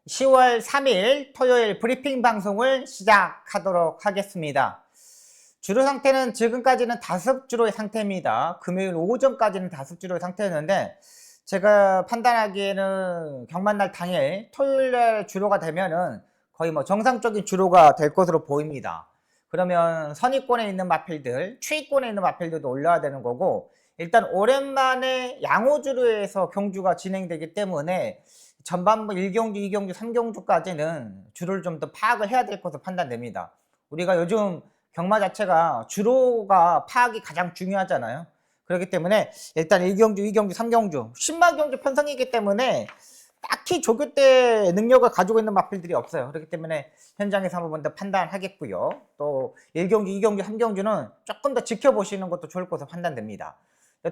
10월 3일 토요일 브리핑 방송을 시작하도록 하겠습니다. 주로 상태는 지금까지는 다습주로의 상태입니다. 금요일 오전까지는 다습주로의 상태였는데 제가 판단하기에는 경만날 당일 토요일날 주로가 되면은 거의 정상적인 주로가 될 것으로 보입니다. 그러면 선위권에 있는 마필들, 추위권에 있는 마필들도 올라야 되는 거고, 일단 오랜만에 양호주로에서 경주가 진행되기 때문에 전반부 1경주, 2경주, 3경주까지는 주로를 좀 더 파악을 해야 될 것으로 판단됩니다. 우리가 요즘 경마 자체가 주로가 파악이 가장 중요하잖아요. 그렇기 때문에 일단 1경주, 2경주, 3경주, 10만 경주 편성이기 때문에 딱히 조교 때 능력을 가지고 있는 마필들이 없어요. 그렇기 때문에 현장에서 한번 먼저 판단하겠고요. 또 1경주, 2경주, 3경주는 조금 더 지켜보시는 것도 좋을 것으로 판단됩니다.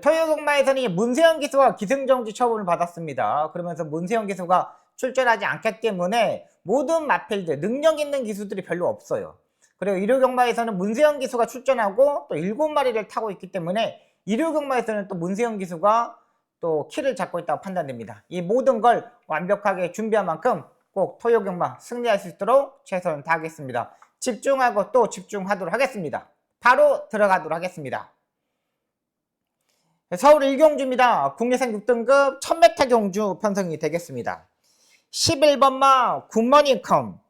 토요일 경마에서는 문세영 기수가 기승정지 처분을 받았습니다. 그러면서 문세영 기수가 출전하지 않기 때문에 모든 마필들, 능력 있는 기수들이 별로 없어요. 그리고 일요 경마에서는 문세영 기수가 출전하고 또 7마리를 타고 있기 때문에 일요 경마에서는 또 문세영 기수가 또 키를 잡고 있다고 판단됩니다. 이 모든 걸 완벽하게 준비한 만큼 꼭 토요 경마 승리할 수 있도록 최선을 다하겠습니다. 집중하고 또 집중하도록 하겠습니다. 바로 들어가도록 하겠습니다. 서울 1경주입니다. 국내산 6등급 1000m 경주 편성이 되겠습니다. 11번마 굿모닝컴.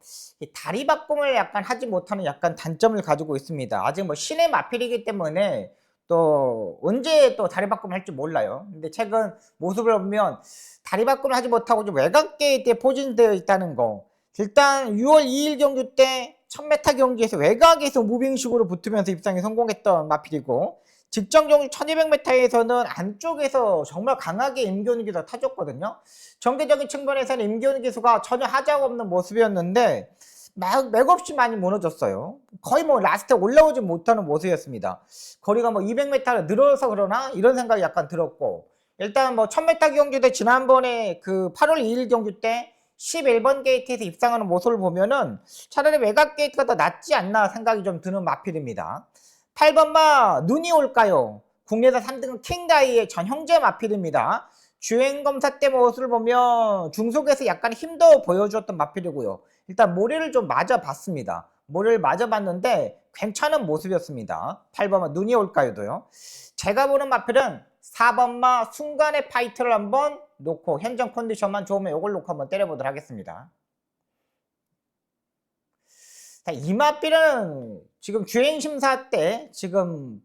다리 바꿈을 약간 하지 못하는 약간 단점을 가지고 있습니다. 아직 신의 마필이기 때문에 또 언제 또 다리 바꿈을 할지 몰라요. 근데 최근 모습을 보면 다리 바꿈을 하지 못하고 좀 외곽 게이트에 포진되어 있다는 거. 일단 6월 2일 경주 때 1000m 경기에서 외곽에서 무빙식으로 붙으면서 입상에 성공했던 마필이고, 직전 경주 1200m에서는 안쪽에서 정말 강하게 임기훈 기수가 타줬거든요. 전개적인 측면에서는 임기훈 기수가 전혀 하자가 없는 모습이었는데 맥없이 많이 무너졌어요. 거의 라스트에 올라오지 못하는 모습이었습니다. 거리가 200m를 늘어서 그러나 이런 생각이 약간 들었고, 일단 1000m 경주 때 지난번에 그 8월 2일 경주 때 11번 게이트에서 입상하는 모습을 보면은 차라리 외곽 게이트가 더 낫지 않나 생각이 좀 드는 마필입니다. 8번마 눈이 올까요? 국내에서 3등은 킹다이의 전 형제 마필입니다. 주행검사 때 모습을 보면 중속에서 약간 힘도 보여주었던 마필이고요. 일단 모래를 좀 맞아봤습니다. 모래를 맞아봤는데 괜찮은 모습이었습니다. 8번마 눈이 올까요도요. 제가 보는 마필은 4번마 순간의 파이트를 한번 놓고 현장 컨디션만 좋으면 이걸 놓고 한번 때려보도록 하겠습니다. 자, 이 마필은 지금 주행심사 때 지금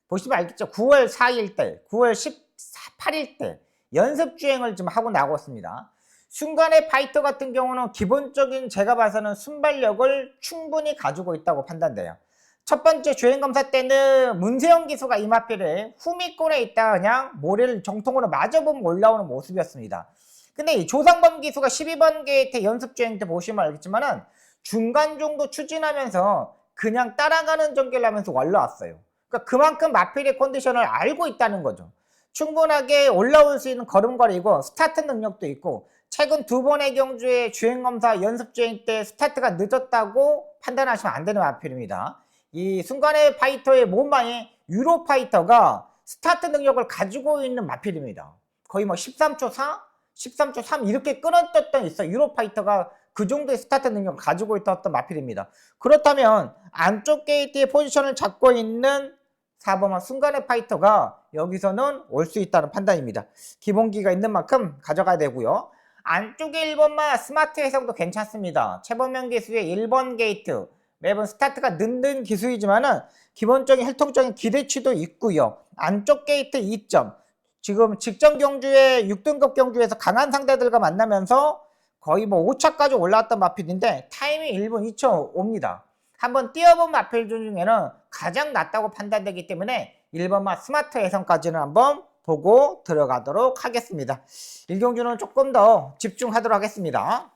보시면 알겠죠? 9월 4일 때, 9월 18일 때 연습 주행을 좀 하고 나오고 있습니다. 순간의 파이터 같은 경우는 기본적인 제가 봐서는 순발력을 충분히 가지고 있다고 판단돼요. 첫 번째 주행검사 때는 문세영 기수가 이 마필을 후미권에 있다 그냥 모래를 정통으로 맞아보면 올라오는 모습이었습니다. 근데 이 조상범 기수가 12번 게이트 연습 주행 때 보시면 알겠지만은 중간 정도 추진하면서 그냥 따라가는 전개를 하면서 올라왔어요. 그러니까 그만큼 마필의 컨디션을 알고 있다는 거죠. 충분하게 올라올 수 있는 걸음걸이고 스타트 능력도 있고, 최근 2번의 경주의 주행검사 연습주행 때 스타트가 늦었다고 판단하시면 안 되는 마필입니다. 이 순간의 파이터의 몸방에 유로 파이터가 스타트 능력을 가지고 있는 마필입니다. 거의 13초 4, 13초 3 이렇게 끊었던 있어. 유로 파이터가 그 정도의 스타트 능력을 가지고 있던 마필입니다. 그렇다면 안쪽 게이트의 포지션을 잡고 있는 4번마 순간의 파이터가 여기서는 올 수 있다는 판단입니다. 기본기가 있는 만큼 가져가야 되고요. 안쪽에 1번마 스마트 해석도 괜찮습니다. 최범명 기수의 1번 게이트 매번 스타트가 늦는 기수이지만은 기본적인 혈통적인 기대치도 있고요. 안쪽 게이트 2점, 지금 직전 경주에 6등급 경주에서 강한 상대들과 만나면서 거의 5차까지 올라왔던 마필인데 타이밍 1분 2초5입니다. 한번 뛰어본 마필 중에는 가장 낫다고 판단되기 때문에 1번마 스마트 예선까지는 한번 보고 들어가도록 하겠습니다. 1경주는 조금 더 집중하도록 하겠습니다.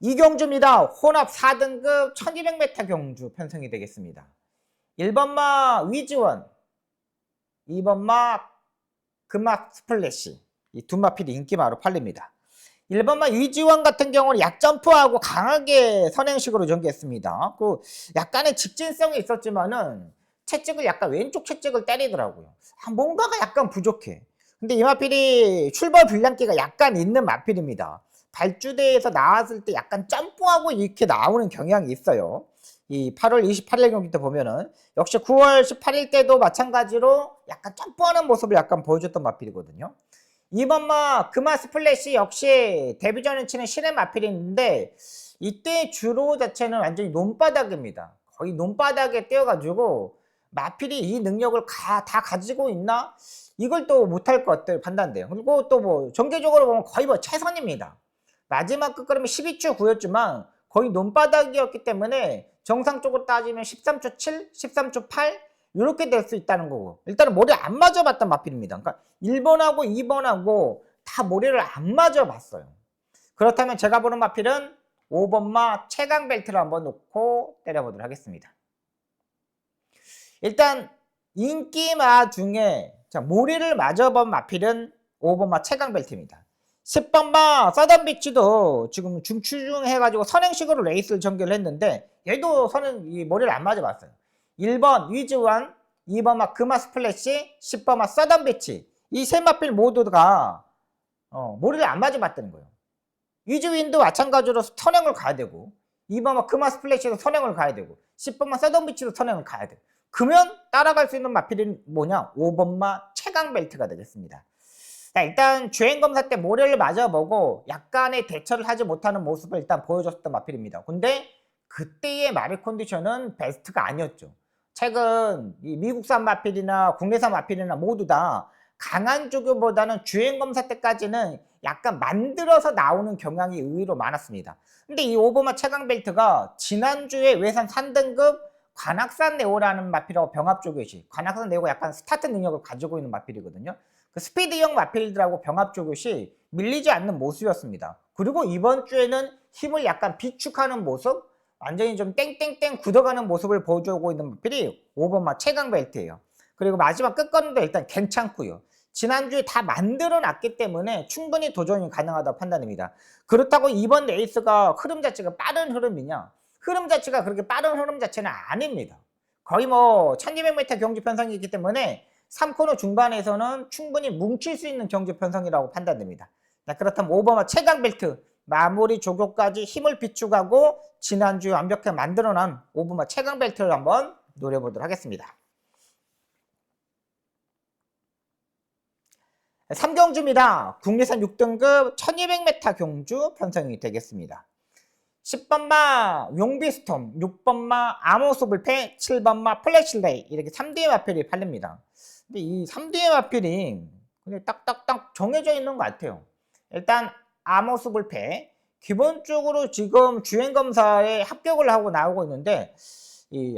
2경주입니다. 혼합 4등급 1200m 경주 편성이 되겠습니다. 1번마 위지원, 2번마 금막 스플래시, 이 두 마필이 인기마로 팔립니다. 1번마 위지원 같은 경우는 약점프하고 강하게 선행식으로 전개했습니다. 그 약간의 직진성이 있었지만은 채찍을 약간 왼쪽 채찍을 때리더라고요. 뭔가가 약간 부족해. 근데 이 마필이 출발 불량기가 약간 있는 마필입니다. 발주대에서 나왔을 때 약간 점프하고 이렇게 나오는 경향이 있어요. 이 8월 28일 경기 때 보면은 역시 9월 18일 때도 마찬가지로 약간 점프하는 모습을 약간 보여줬던 마필이거든요. 이번 금화 스플래시 역시 데뷔전을 치는 신의 마필이 있는데 이때 주로 자체는 완전히 논바닥입니다. 거의 논바닥에 떼어가지고 마필이 이 능력을 다 가지고 있나? 이걸 또 못할 것 같아 판단돼요. 그리고 또 뭐 전개적으로 보면 거의 뭐 최선입니다. 마지막 끝걸음이 12초 9였지만 거의 논바닥이었기 때문에 정상적으로 따지면 13초 7, 13초 8 이렇게 될 수 있다는 거고, 일단은 머리 안 맞아봤던 마필입니다. 그러니까 1번하고 2번하고 다 머리를 안 맞아봤어요. 그렇다면 제가 보는 마필은 5번마 최강 벨트를 한번 놓고 때려보도록 하겠습니다. 일단 인기마 중에 머리를 맞아본 마필은 5번마 최강 벨트입니다. 10번마 서던비치도 지금 중추중 해가지고 선행식으로 레이스를 전개를 했는데 얘도 이 머리를 안 맞아봤어요. 1번 위즈원, 2번마 금화 스플래시, 10번마 서던비치 이 세 마필 모두가 머리를 안 맞아봤다는 거예요. 위즈윈도 마찬가지로 선행을 가야 되고 2번마 금화 스플래시도 선행을 가야 되고 10번마 서던비치도 선행을 가야 돼요. 그러면 따라갈 수 있는 마필이 뭐냐? 5번마 최강 벨트가 되겠습니다. 자, 일단 주행검사 때 모래를 맞아보고 약간의 대처를 하지 못하는 모습을 일단 보여줬던 마필입니다. 근데 그때의 마비 컨디션은 베스트가 아니었죠. 최근 이 미국산 마필이나 국내산 마필이나 모두 다 강한 조교보다는 주행검사 때까지는 약간 만들어서 나오는 경향이 의외로 많았습니다. 근데 이 오버마 최강 벨트가 지난주에 외산 3등급 관악산 네오라는 마필하고 병합 조교시, 관악산 네오가 약간 스타트 능력을 가지고 있는 마필이거든요. 그 스피드형 마필들하고 병합 조교시 밀리지 않는 모습이었습니다. 그리고 이번 주에는 힘을 약간 비축하는 모습, 완전히 좀 땡땡땡 굳어가는 모습을 보여주고 있는 마필이 5번마 최강 벨트예요. 그리고 마지막 끝거리도 일단 괜찮고요. 지난주에 다 만들어 놨기 때문에 충분히 도전이 가능하다고 판단됩니다. 그렇다고 이번 레이스가 흐름 자체가 빠른 흐름이냐? 흐름 자체가 그렇게 빠른 흐름 자체는 아닙니다. 거의 뭐 1200m 경주 편성이기 때문에 3코너 중반에서는 충분히 뭉칠 수 있는 경주 편성이라고 판단됩니다. 자, 그렇다면 5번마 최강 벨트 마무리 조교까지 힘을 비축하고 지난주에 완벽하게 만들어낸 5번마 최강 벨트를 한번 노려보도록 하겠습니다. 3경주입니다. 국내산 6등급 1200m 경주 편성이 되겠습니다. 10번마 용비스톰, 6번마 아모소불패, 7번마 플래시레이 이렇게 3D의 마필이 팔립니다. 근데 이 3D의 마필이 그냥 딱딱딱 정해져 있는 것 같아요. 일단 아모소불패 기본적으로 지금 주행검사에 합격을 하고 나오고 있는데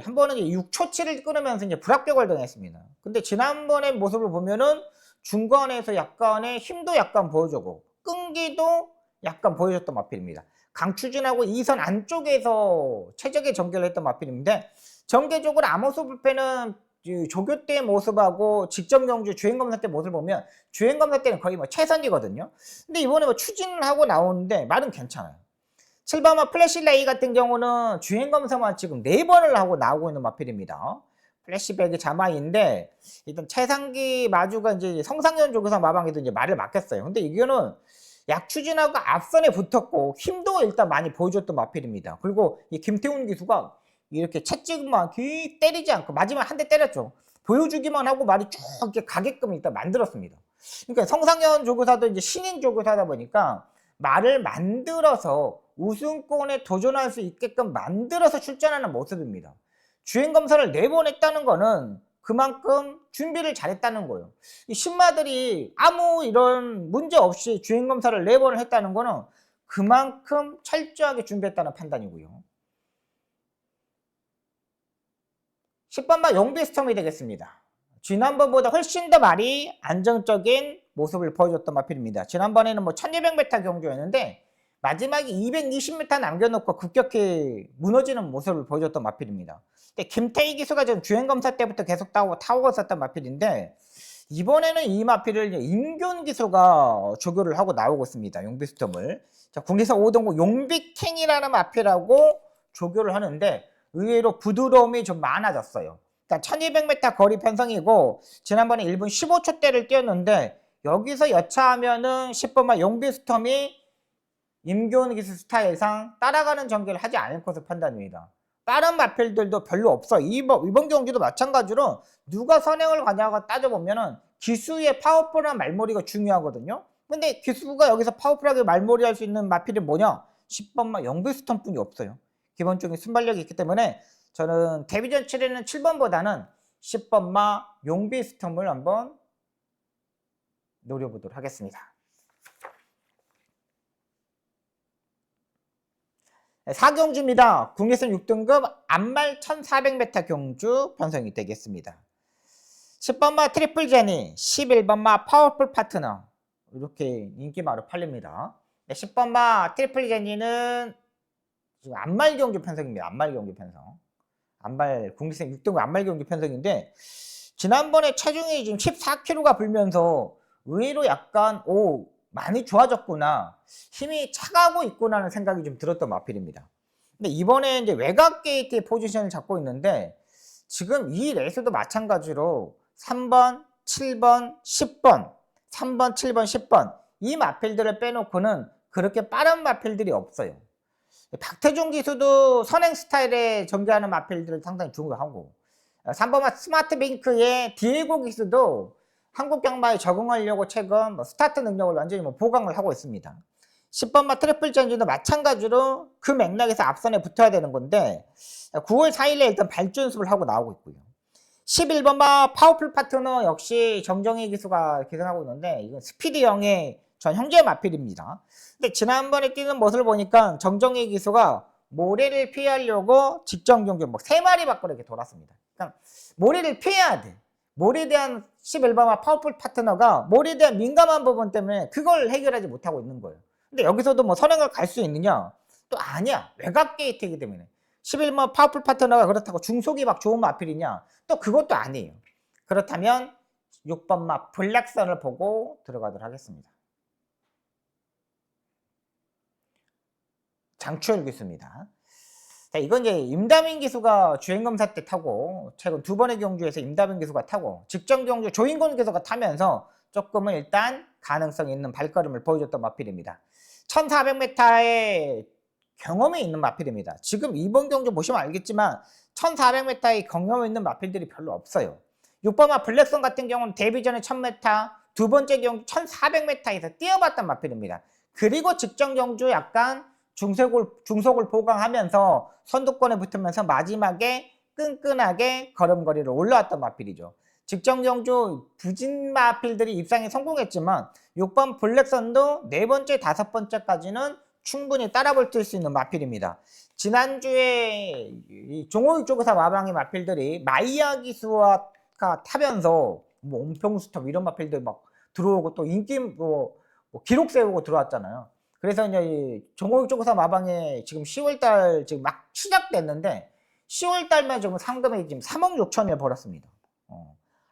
한 번은 6초치를 끊으면서 이제 불합격을 당했습니다. 근데 지난번의 모습을 보면은 중간에서 약간의 힘도 약간 보여주고 끈기도 약간 보여줬던 마필입니다. 강추진하고 2선 안쪽에서 최적의 전개를 했던 마필인데 전개적으로 아모스 불패는 조교 때 모습하고 직접 경주 주행검사 때 모습을 보면 주행검사 때는 거의 뭐 최선이거든요. 근데 이번에 뭐 추진을 하고 나오는데 말은 괜찮아요. 7번마 플래시레이 같은 경우는 주행검사만 지금 4번을 하고 나오고 있는 마필입니다. 플래시백이 자마인데 일단 최상기 마주가 이제 성상현 조교사 마방에도 이제 말을 맡겼어요. 근데 이거는 약추진하고 앞선에 붙었고 힘도 일단 많이 보여줬던 마필입니다. 그리고 이 김태훈 기수가 이렇게 채찍만 때리지 않고 마지막 한 대 때렸죠. 보여주기만 하고 말이 쭉 이렇게 가게끔 일단 만들었습니다. 그러니까 성상현 조교사도 이제 신인 조교사다 보니까 말을 만들어서 우승권에 도전할 수 있게끔 만들어서 출전하는 모습입니다. 주행검사를 4번 했다는 거는 그만큼 준비를 잘했다는 거예요. 이 신마들이 아무 이런 문제 없이 주행검사를 4번을 했다는 거는 그만큼 철저하게 준비했다는 판단이고요. 10번마 용비스톰이 되겠습니다. 지난번보다 훨씬 더 말이 안정적인 모습을 보여줬던 마필입니다. 지난번에는 뭐 1200m 경주였는데 마지막에 220m 남겨놓고 급격히 무너지는 모습을 보여줬던 마필입니다. 근데 김태희 기수가 지금 주행검사 때부터 계속 타고 있었던 마필인데 이번에는 이 마필을 임균 기수가 조교를 하고 나오고 있습니다. 용비스톰을. 자, 국내산 5등급 용비캔이라는 마필하고 조교를 하는데 의외로 부드러움이 좀 많아졌어요. 일단 1200m 거리 편성이고 지난번에 1분 15초대를 뛰었는데 여기서 여차하면은 10번마 용비스톰이 임교훈 기수 스타 예상 따라가는 전개를 하지 않을 것으로 판단입니다. 다른 마필들도 별로 없어. 이번 경기도 마찬가지로 누가 선행을 가냐가 따져보면은 기수의 파워풀한 말머리가 중요하거든요. 근데 기수가 여기서 파워풀하게 말머리 할 수 있는 마필이 뭐냐? 10번마 용비스톰 뿐이 없어요. 기본적인 순발력이 있기 때문에 저는 데뷔전 7에는 7번보다는 10번마 용비스톰을 한번 노려보도록 하겠습니다. 4경주입니다. 국내선 6등급 암말 1400m 경주 편성이 되겠습니다. 10번마 트리플 제니, 11번마 파워풀 파트너 이렇게 인기마로 팔립니다. 10번마 트리플 제니는 지금 암말 경주 편성입니다. 암말 경주 편성. 암말 국내선 6등급 암말 경주 편성인데 지난번에 체중이 지금 14kg가 불면서 의외로 약간 많이 좋아졌구나, 힘이 차가고 있구나라는 생각이 좀 들었던 마필입니다. 근데 이번에 이제 외곽 게이트의 포지션을 잡고 있는데 지금 이 레이스도 마찬가지로 3번, 7번, 10번, 3번, 7번, 10번 이 마필들을 빼놓고는 그렇게 빠른 마필들이 없어요. 박태종 기수도 선행 스타일에 전개하는 마필들을 상당히 중요하고 3번 스마트 뱅크의 디에고 기수도 한국 경마에 적응하려고 최근 스타트 능력을 완전히 보강을 하고 있습니다. 10번마 트리플 젠지도 마찬가지로 그 맥락에서 앞선에 붙어야 되는 건데 9월 4일에 일단 발주연습을 하고 나오고 있고요. 11번마 파워풀 파트너 역시 정정희 기수가 기승하고 있는데 이건 스피드 0의 전 형제 마필입니다. 근데 지난번에 뛰는 모습을 보니까 정정희 기수가 모래를 피하려고 직전 경기 3마리 밖으로 이렇게 돌았습니다. 그러니까 모래를 피해야 돼. 몰에 대한 11번마 파워풀 파트너가 몰에 대한 민감한 부분 때문에 그걸 해결하지 못하고 있는 거예요. 근데 여기서도 선행을 갈 수 있느냐? 또 아니야. 외곽 게이트이기 때문에. 11번마 파워풀 파트너가 그렇다고 중속이 막 좋은 마필이냐? 또 그것도 아니에요. 그렇다면 6번마 블랙선을 보고 들어가도록 하겠습니다. 장추열 기수입니다. 자, 이건 이제 임다민 기수가 주행검사 때 타고 최근 2번의 경주에서 임다민 기수가 타고 직전 경주 조인권 기수가 타면서 조금은 일단 가능성이 있는 발걸음을 보여줬던 마필입니다. 1400m의 경험이 있는 마필입니다. 지금 이번 경주 보시면 알겠지만 1400m의 경험이 있는 마필들이 별로 없어요. 6번마 블랙선 같은 경우는 데뷔 전에 1000m, 두 번째 경주 1400m에서 뛰어봤던 마필입니다. 그리고 직전 경주 약간 중속을 보강하면서 선두권에 붙으면서 마지막에 끈끈하게 걸음걸이를 올라왔던 마필이죠. 직전 경주 부진 마필들이 입상에 성공했지만 6번 블랙선도 4번째, 5번째까지는 충분히 따라붙을 수 있는 마필입니다. 지난주에 이 종호육 쪽에서 마방의 마필들이 마이야 기수가 타면서 온평스톱 이런 마필들 막 들어오고 또 인기 기록 세우고 들어왔잖아요. 그래서 이제 종호육 쪽에서 마방에 지금 10월달 지금 막 시작됐는데 10월달만 지금 상금이 지금 3억 6천을 벌었습니다.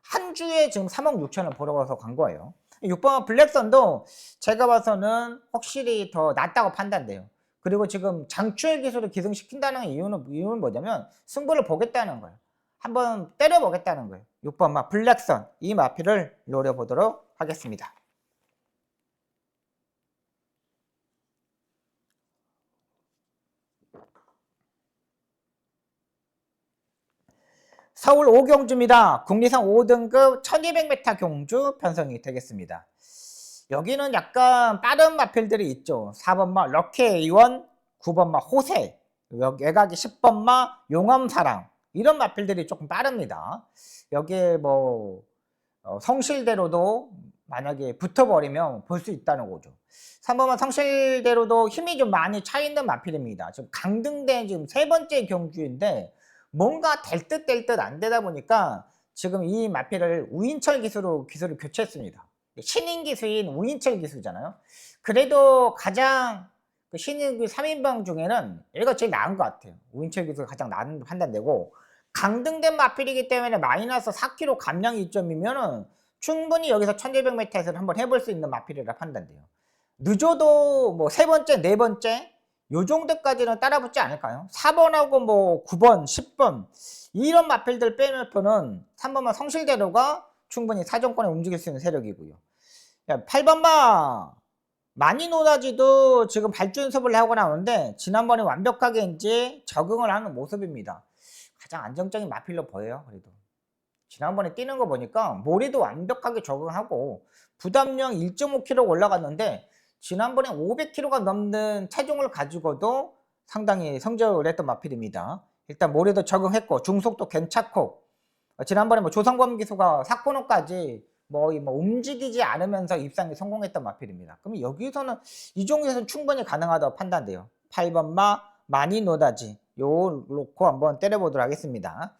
한 주에 지금 3억 6천을 벌어서 간 거예요. 6번 블랙선도 제가 봐서는 확실히 더 낫다고 판단돼요. 그리고 지금 장추열 기술을 기승시킨다는 이유는 뭐냐면 승부를 보겠다는 거예요. 한번 때려보겠다는 거예요. 6번 블랙선 이 마필을 노려보도록 하겠습니다. 서울 5경주입니다. 국리선 5등급 1200m 경주 편성이 되겠습니다. 여기는 약간 빠른 마필들이 있죠. 4번마 럭키 A1, 9번마 호세, 외곽이 10번마 용암사랑 이런 마필들이 조금 빠릅니다. 여기에 성실대로도 만약에 붙어버리면 볼 수 있다는 거죠. 3번마 성실대로도 힘이 좀 많이 차 있는 마필입니다. 지금 강등된 지금 3번째 경주인데 뭔가 될 듯 될 듯 안 되다 보니까 지금 이 마필을 우인철 기수를 교체했습니다. 신인 기수인 우인철 기수잖아요. 그래도 가장 신인 3인방 중에는 얘가 제일 나은 것 같아요. 우인철 기수가 가장 나은 판단되고 강등된 마필이기 때문에 마이너스 4kg 감량 이점이면은 충분히 여기서 1200m에서 한번 해볼 수 있는 마필이라 판단돼요. 늦어도 3번째, 4번째 요 정도까지는 따라붙지 않을까요? 4번하고 9번, 10번 이런 마필들 빼놓고는 3번만 성실대로가 충분히 사정권에 움직일 수 있는 세력이고요. 8번마 마니노다지도 지금 발주연습을 하고 나오는데 지난번에 완벽하게 이제 적응을 하는 모습입니다. 가장 안정적인 마필로 보여요. 그래도 지난번에 뛰는 거 보니까 모래도 완벽하게 적응하고 부담량 1.5kg 올라갔는데 지난번에 500kg가 넘는 체중을 가지고도 상당히 성적을 했던 마필입니다. 일단 모래도 적응했고 중속도 괜찮고 지난번에 뭐 조성범 기수가 4코너까지 뭐 움직이지 않으면서 입상에 성공했던 마필입니다. 그럼 여기서는 이 종류에서는 충분히 가능하다고 판단돼요. 8번마 마니노다지 요 놓고 한번 때려보도록 하겠습니다.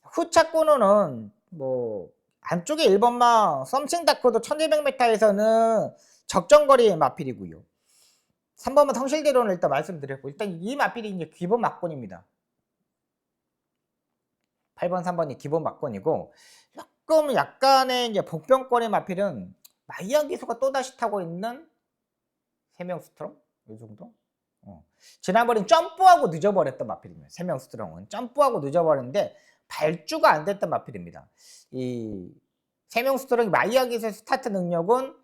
후차 코너는 뭐 안쪽에 1번마 썸씽다크도 1200m에서는 적정거리의 마필이고요. 3번마 성실대로는 일단 말씀드렸고 일단 이 마필이 이제 기본 막권입니다. 8번, 3번이 기본 막권이고 조금 약간의 이제 복병권의 마필은 마이양 기수가 또다시 타고 있는 3명 스트롱? 이 정도? 지난번엔 점프하고 늦어버렸던 마필입니다. 3명 스트롱은 점프하고 늦어버렸는데 발주가 안 됐던 마필입니다. 이 3명 스트롱이 마이양 기수의 스타트 능력은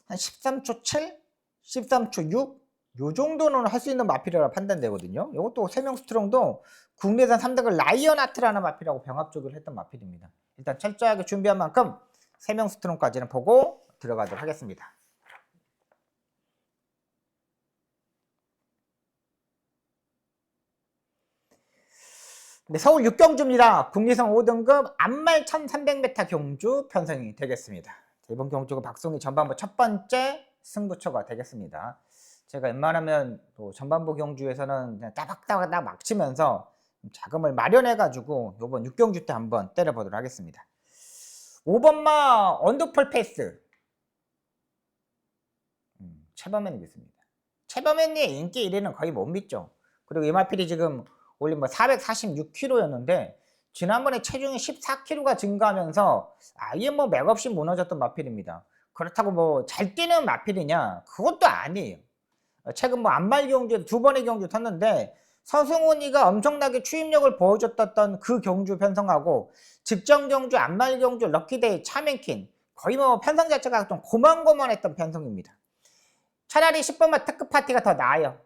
한 13초 7? 13초 6? 요 정도는 할 수 있는 마필이라고 판단되거든요. 이것도 3명 스트롱도 국내산 3등을 라이언 아트라는 마필하고 병합적으로 했던 마필입니다. 일단 철저하게 준비한 만큼 3명 스트롱까지는 보고 들어가도록 하겠습니다. 네, 서울 6경주입니다. 국리선 5등급 안말 1300m 경주 편성이 되겠습니다. 이번 경주가 박송희 전반부 첫 번째 승부처가 되겠습니다. 제가 웬만하면 또 전반부 경주에서는 그냥 따박따박 막 치면서 자금을 마련해가지고 이번 6경주 때 한번 때려보도록 하겠습니다. 5번마 언더폴 패스 최범현이겠습니다. 최범현의 인기 1위는 거의 못 믿죠. 그리고 이 마필이 지금 원래 뭐 446kg였는데 지난번에 체중이 14kg가 증가하면서 아예 뭐 맥없이 무너졌던 마필입니다. 그렇다고 뭐 잘 뛰는 마필이냐? 그것도 아니에요. 최근 뭐 안말 경주에 2번의 경주 탔는데 서승훈이가 엄청나게 추임력을 보여줬던 그 경주 편성하고 직전 경주, 안말 경주, 럭키데이, 차맨킨 거의 뭐 편성 자체가 좀 고만고만했던 편성입니다. 차라리 10번마 특급 파티가 더 나아요.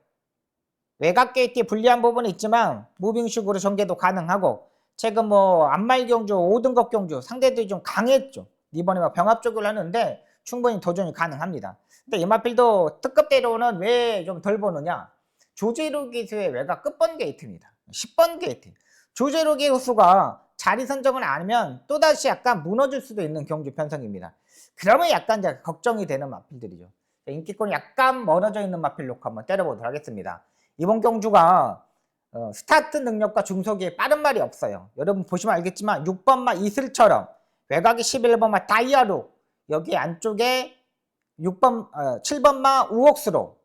외곽 게이트에 불리한 부분이 있지만 무빙식으로 전개도 가능하고 최근 뭐 안말 경주, 5등급 경주 상대들이 좀 강했죠. 이번에 막 병합적으로 하는데 충분히 도전이 가능합니다. 근데 이 마필도 특급대로는 왜 좀 덜 보느냐? 조제루 기수의 외곽 끝번 게이트입니다. 10번 게이트. 조제루 기수가 자리 선정을 안 하면 또다시 약간 무너질 수도 있는 경주 편성입니다. 그러면 약간 이제 걱정이 되는 마필들이죠. 인기권이 약간 멀어져 있는 마필 놓고 한번 때려보도록 하겠습니다. 이번 경주가 스타트 능력과 중속이 빠른 말이 없어요. 여러분 보시면 알겠지만 6번마 이슬처럼 외곽이 11번마 다이아루 여기 안쪽에 7번마 우옥스로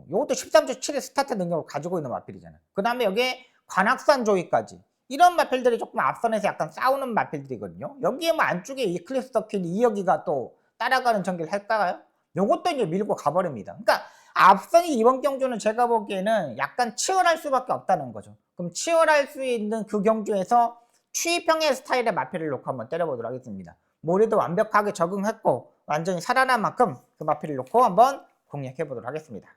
이것도 13초 7의 스타트 능력을 가지고 있는 마필이잖아요. 그 다음에 여기에 관악산 조이까지 이런 마필들이 조금 앞선에서 약간 싸우는 마필들이거든요. 여기에 뭐 안쪽에 이클립스 더퀸 2여기가 또 따라가는 전개를 할까요? 요것도 이제 밀고 가버립니다. 그러니까 앞선이 이번 경주는 제가 보기에는 약간 치열할 수밖에 없다는 거죠. 그럼 치열할 수 있는 그 경주에서 추이평의 스타일의 마필을 놓고 한번 때려보도록 하겠습니다. 모래도 완벽하게 적응했고 완전히 살아난 만큼 그 마필을 놓고 한번 공략해 보도록 하겠습니다.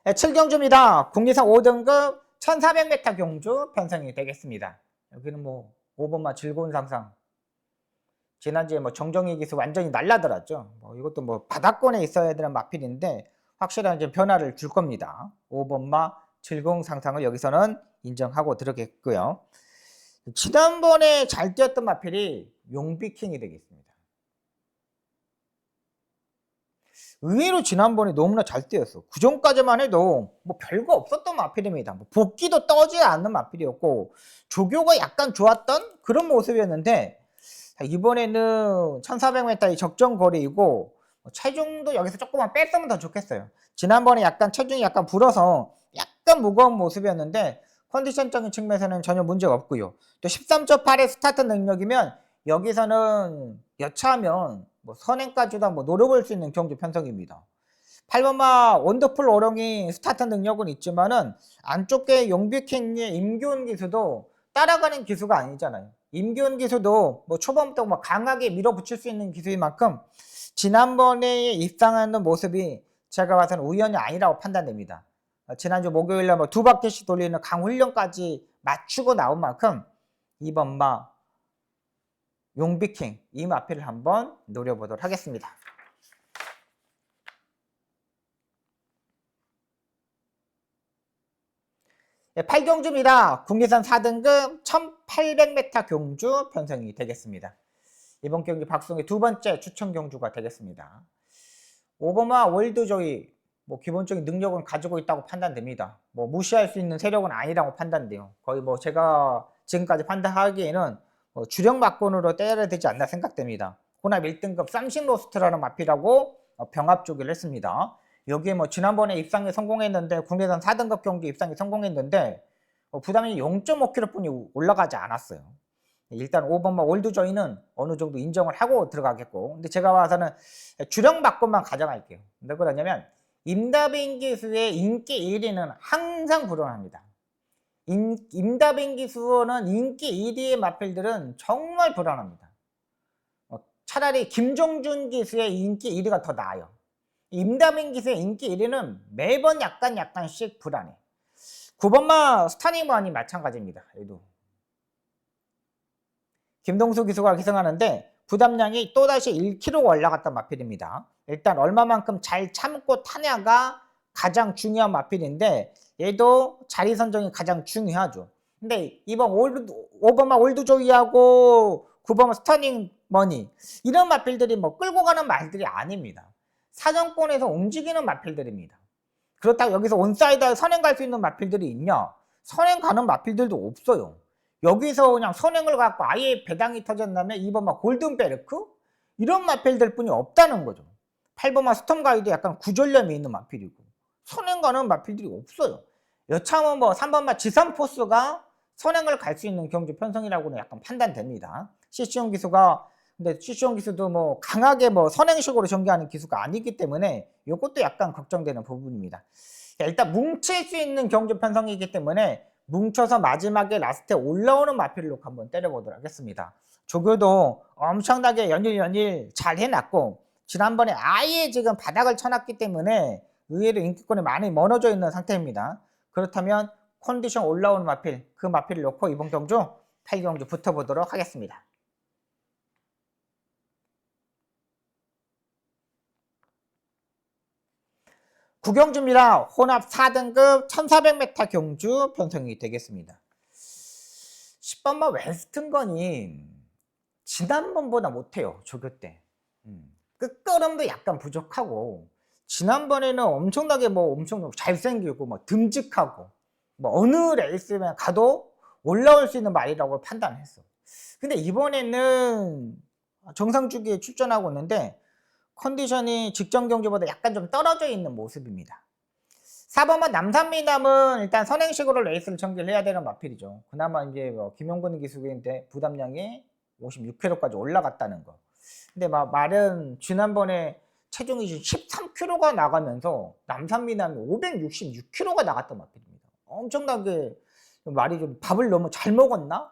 네, 7경주입니다. 국리선 5등급 1400m 경주 편성이 되겠습니다. 여기는 뭐 5번마 즐거운 상상. 지난주에 뭐 정정희 기수 완전히 날라들었죠. 뭐 이것도 뭐 바닥권에 있어야 되는 마필인데 확실한 이제 변화를 줄 겁니다. 5번마 즐거운 상상을 여기서는 인정하고 들어겠고요. 지난번에 잘 뛰었던 마필이 용비킹이 되겠습니다. 의외로 지난번에 너무나 잘 뛰었어. 그 전까지만 해도 뭐 별거 없었던 마필입니다. 뭐 복귀도 떠지 않는 마필이었고 조교가 약간 좋았던 그런 모습이었는데 이번에는 1400m의 적정 거리이고 체중도 여기서 조금만 뺐으면 더 좋겠어요. 지난번에 약간 체중이 약간 불어서 약간 무거운 모습이었는데 컨디션적인 측면에서는 전혀 문제가 없고요. 또 13초 8의 스타트 능력이면 여기서는 여차하면 뭐 선행까지도 한번 노려볼 수 있는 경주 편성입니다. 8번마 원더풀 오롱이 스타트 능력은 있지만은 안쪽에 용비킹의 임교훈 기수도 따라가는 기수가 아니잖아요. 임기훈 기수도 뭐 초반부터 뭐 강하게 밀어붙일 수 있는 기수인 만큼 지난번에 입상하는 모습이 제가 봐서는 우연이 아니라고 판단됩니다. 지난주 목요일날 뭐 2바퀴씩 돌리는 강훈련까지 맞추고 나온 만큼 이번 용비킹 이 마필을 한번 노려보도록 하겠습니다. 예, 8경주입니다. 국내산 4등급 1800m 경주 편성이 되겠습니다. 이번 경기 박승의 두 번째 추천 경주가 되겠습니다. 오버마 월드조이 뭐 기본적인 능력은 가지고 있다고 판단됩니다. 뭐 무시할 수 있는 세력은 아니라고 판단돼요. 거의 뭐 제가 지금까지 판단하기에는 주력 막군으로 때려야 되지 않나 생각됩니다. 혼합 1등급 쌈신 로스트라는 마필하고 병합 조기를 했습니다. 여기에 뭐 지난번에 입상에 성공했는데 국내산 4등급 경기 입상에 성공했는데 부담이 0.5kg 뿐이 올라가지 않았어요. 일단 5번마 월드조이는 어느 정도 인정을 하고 들어가겠고, 근데 제가 봐서는 주력 막군만 가져갈게요. 왜 그러냐면 임다빈 기수의 인기 1위는 항상 불안합니다. 임다빈 기수는 인기 1위의 마필들은 정말 불안합니다. 차라리 김종준 기수의 인기 1위가 더 나아요. 임다빈 기수의 인기 1위는 매번 약간씩 불안해. 9번마 스타닝만이 마찬가지입니다. 얘도 김동수 기수가 기승하는데 부담량이 또다시 1kg가 올라갔던 마필입니다. 일단 얼마만큼 잘 참고 타냐가 가장 중요한 마필인데 얘도 자리 선정이 가장 중요하죠. 근데 이번 5번마 올드조이하고 9번마 스타닝 머니 이런 마필들이 뭐 끌고 가는 말들이 아닙니다. 사정권에서 움직이는 마필들입니다. 그렇다고 여기서 온사이드에 선행 갈 수 있는 마필들이 있냐? 선행 가는 마필들도 없어요. 여기서 그냥 선행을 갖고 아예 배당이 터졌다면 2번마 골든베르크? 이런 마필들 뿐이 없다는 거죠. 8번마 스톰가이드 약간 구전념이 있는 마필이고 선행 가는 마필들이 없어요. 여차하면 뭐 3번마 지산포스가 선행을 갈 수 있는 경주 편성이라고는 약간 판단됩니다. CC용 기수가 근데 CC용 기수도 뭐 강하게 뭐 선행식으로 전개하는 기수가 아니기 때문에 이것도 약간 걱정되는 부분입니다. 일단 뭉칠 수 있는 경주 편성이기 때문에 뭉쳐서 마지막에 라스트에 올라오는 마필로 한번 때려보도록 하겠습니다. 조교도 엄청나게 연일 잘 해놨고 지난번에 아예 지금 바닥을 쳐놨기 때문에 의외로 인기권이 많이 멀어져 있는 상태입니다. 그렇다면 컨디션 올라오는 마필, 그 마필을 놓고 이번 경주 8경주 붙어보도록 하겠습니다. 9경주입니다. 혼합 4등급 1400m 경주 편성이 되겠습니다. 10번마 웨스턴건이 지난번보다 못해요. 조교 때. 끝걸음도 약간 부족하고 지난번에는 엄청나게 엄청 잘생기고 듬직하고 어느 레이스면 가도 올라올 수 있는 말이라고 판단했어. 근데 이번에는 정상 주기에 출전하고 있는데 컨디션이 직전 경주보다 약간 좀 떨어져 있는 모습입니다. 4번만 남산미남은 일단 선행식으로 레이스를 전개를 해야 되는 마필이죠. 그나마 이제 김용근 기수인데 부담량이 56kg까지 올라갔다는 거. 근데 말은 지난번에 체중이 13kg가 나가면서 남산미남이 566kg가 나갔던 마필입니다. 엄청나게 말이 좀 밥을 너무 잘 먹었나?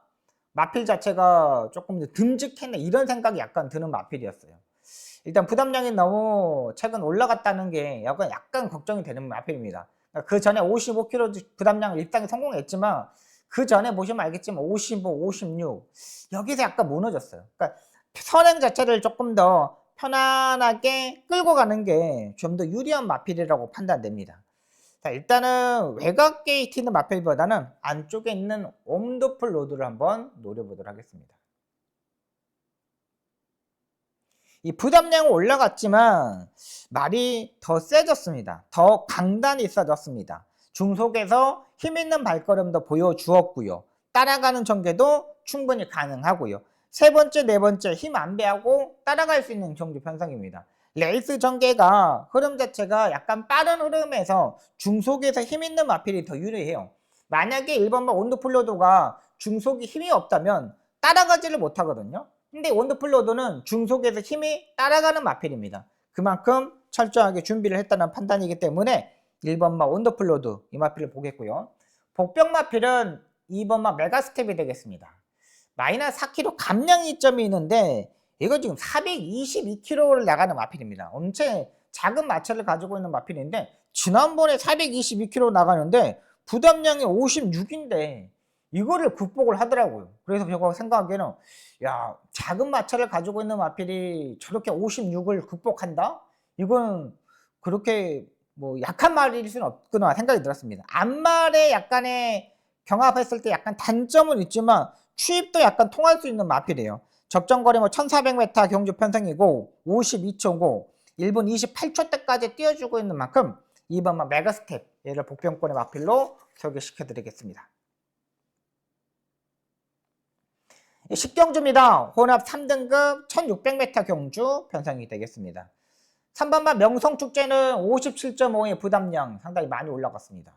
마필 자체가 조금 듬직했네 이런 생각이 약간 드는 마필이었어요. 일단 부담량이 너무 최근 올라갔다는 게 약간 걱정이 되는 마필입니다. 그 전에 55kg 부담량을 입상에 성공했지만 그 전에 보시면 알겠지만 55, 56 여기서 약간 무너졌어요. 그러니까 선행 자체를 조금 더 편안하게 끌고 가는 게 좀 더 유리한 마필이라고 판단됩니다. 자, 일단은 외곽 게이트 있는 마필보다는 안쪽에 있는 옴도플 로드를 한번 노려보도록 하겠습니다. 이 부담량은 올라갔지만 말이 더 세졌습니다. 더 강단이 있어졌습니다. 중속에서 힘있는 발걸음도 보여주었고요. 따라가는 전개도 충분히 가능하고요. 세 번째, 네 번째 힘 안 배하고 따라갈 수 있는 경주 편성입니다. 레이스 전개가 흐름 자체가 약간 빠른 흐름에서 중속에서 힘있는 마필이 더 유리해요. 만약에 1번만 온도플로도가 중속이 힘이 없다면 따라가지를 못하거든요. 근데 원더플로드는 중속에서 힘이 따라가는 마필입니다. 그만큼 철저하게 준비를 했다는 판단이기 때문에 1번마 원더플로드 이 마필을 보겠고요. 복병 마필은 2번마 메가스텝이 되겠습니다. 마이너스 4kg 감량 이점이 있는데 이거 지금 422kg를 나가는 마필입니다. 엄청 작은 마찰을 가지고 있는 마필인데 지난번에 422kg 나가는데 부담량이 56인데 이거를 극복을 하더라고요. 그래서 제가 생각하기에는 야, 작은 마찰을 가지고 있는 마필이 저렇게 56을 극복한다? 이건 그렇게 뭐 약한 말일 수는 없구나 생각이 들었습니다. 앞말에 약간의 경합했을 때 약간 단점은 있지만 추입도 약간 통할 수 있는 마필이에요. 적정거리 뭐 1400m 경주 편성이고 52초고 1분 28초 때까지 띄워주고 있는 만큼 2번만 메가스텝 얘를 복병권의 마필로 소개시켜 드리겠습니다. 10경주입니다. 혼합 3등급 1600m 경주 편성이 되겠습니다. 3번만 명성축제는 57.5의 부담량 상당히 많이 올라갔습니다.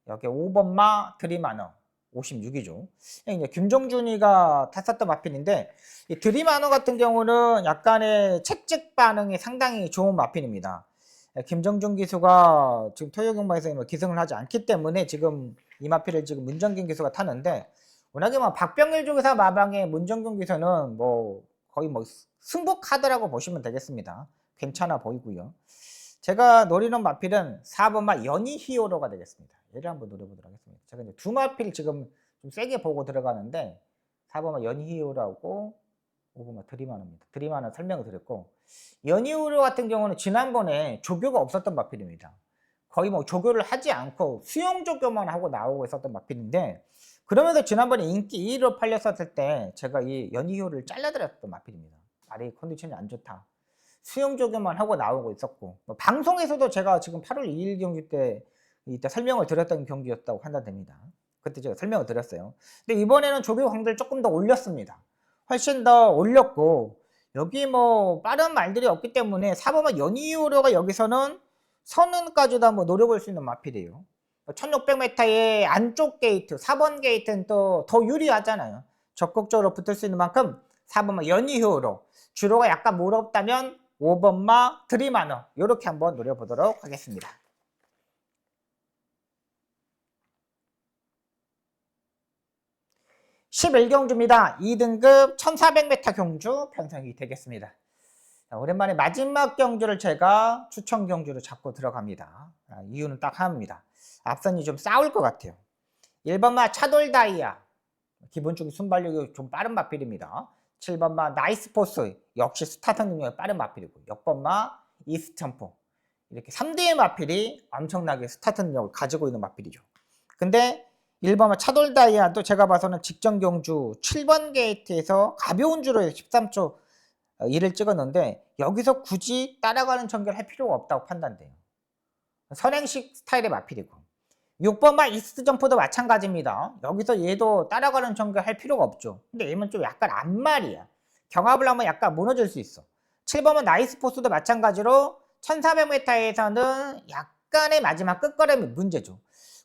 여기 5번마 드림하너 56이죠. 이제 김종준이가 탔었던 마필인데 이 드림하너 같은 경우는 약간의 채찍 반응이 상당히 좋은 마필입니다. 김정준 기수가 지금 토요경마에서 기승을 하지 않기 때문에 지금 이 마필을 지금 문정균 기수가 타는데 워낙에 뭐 박병일 조교사 마방의 문정균 기수는 뭐 거의 뭐 승부 카드라고 보시면 되겠습니다. 괜찮아 보이고요. 제가 노리는 마필은 4번마 연희 히어로가 되겠습니다. 얘를 한번 노려보도록 하겠습니다. 제가 이제 두 마필 지금 좀 세게 보고 들어가는데 4번마 연희 히어로하고 5번마 드림하너입니다. 드림하너 설명을 드렸고 연희 히어로 같은 경우는 지난번에 조교가 없었던 마필입니다. 거의 뭐 조교를 하지 않고 수영 조교만 하고 나오고 있었던 마필인데 그러면서 지난번에 인기 2위로 팔렸었을 때 제가 이 연희 히어로를 잘라드렸던 마필입니다. 말이 컨디션이 안 좋다. 수영 조교만 하고 나오고 있었고 뭐 방송에서도 제가 지금 8월 2일 경기 때 이때 설명을 드렸던 경기였다고 판단됩니다. 그때 제가 설명을 드렸어요. 근데 이번에는 조교 강도를 조금 더 올렸습니다. 훨씬 더 올렸고 여기 뭐 빠른 말들이 없기 때문에 4번만 연이유로가 여기서는 선은까지도 한번 노려볼 수 있는 마필이에요. 1600m의 안쪽 게이트 4번 게이트는 또 더 유리하잖아요. 적극적으로 붙을 수 있는 만큼 4번만 연이유로 주로가 약간 무겁다면 5번마 드림하너 이렇게 한번 노려보도록 하겠습니다. 11경주입니다. 2등급 1400m 경주 편성이 되겠습니다. 자, 오랜만에 마지막 경주를 제가 추천 경주로 잡고 들어갑니다. 이유는 딱 하나입니다. 앞선이 좀 싸울 것 같아요. 1번마 차돌다이아 기본적인 순발력이 좀 빠른 마필입니다. 7번마 나이스포스 역시 스타트 능력이 빠른 마필이고 6번마 이스점포 이렇게 3대의 마필이 엄청나게 스타트 능력을 가지고 있는 마필이죠. 근데 1번마 차돌다이아도 제가 봐서는 직전 경주 7번 게이트에서 가벼운 주로 13초 1을 찍었는데 여기서 굳이 따라가는 전개를 할 필요가 없다고 판단돼요. 선행식 스타일의 마필이고 6번마 이스트 점프도 마찬가지입니다. 여기서 얘도 따라가는 전개를 할 필요가 없죠. 근데 얘는 좀 약간 앞말이야. 경합을 하면 약간 무너질 수 있어. 7번마 나이스 포스도 마찬가지로 1400m에서는 약간의 마지막 끝걸음이 문제죠.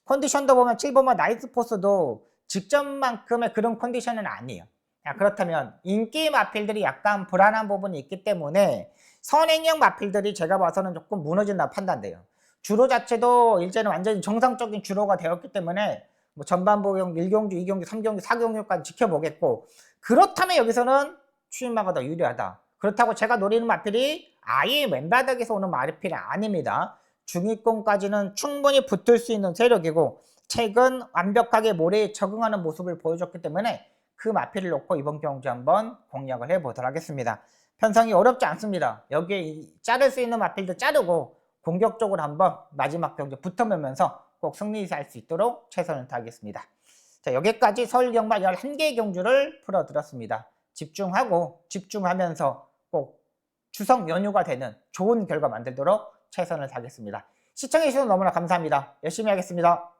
컨디션도 보면 7번마 나이스 포스도 직전만큼의 그런 컨디션은 아니에요. 그렇다면 인기 마필들이 약간 불안한 부분이 있기 때문에 선행형 마필들이 제가 봐서는 조금 무너진다고 판단돼요. 주로 자체도 이제는 완전히 정상적인 주로가 되었기 때문에 뭐 전반부 경기 1경주, 2경주, 3경주, 4경주까지 지켜보겠고 그렇다면 여기서는 추임마가 더 유리하다. 그렇다고 제가 노리는 마필이 아예 맨바닥에서 오는 마필이 아닙니다. 중위권까지는 충분히 붙을 수 있는 세력이고 최근 완벽하게 모래에 적응하는 모습을 보여줬기 때문에 그 마필을 놓고 이번 경주 한번 공략을 해보도록 하겠습니다. 편성이 어렵지 않습니다. 여기에 자를 수 있는 마필도 자르고 공격적으로 한번 마지막 경주 붙어보면서 꼭 승리할 수 있도록 최선을 다하겠습니다. 자, 여기까지 서울경마 11개의 경주를 풀어드렸습니다. 집중하고 집중하면서 꼭 추석 연휴가 되는 좋은 결과 만들도록 최선을 다하겠습니다. 시청해주셔서 너무나 감사합니다. 열심히 하겠습니다.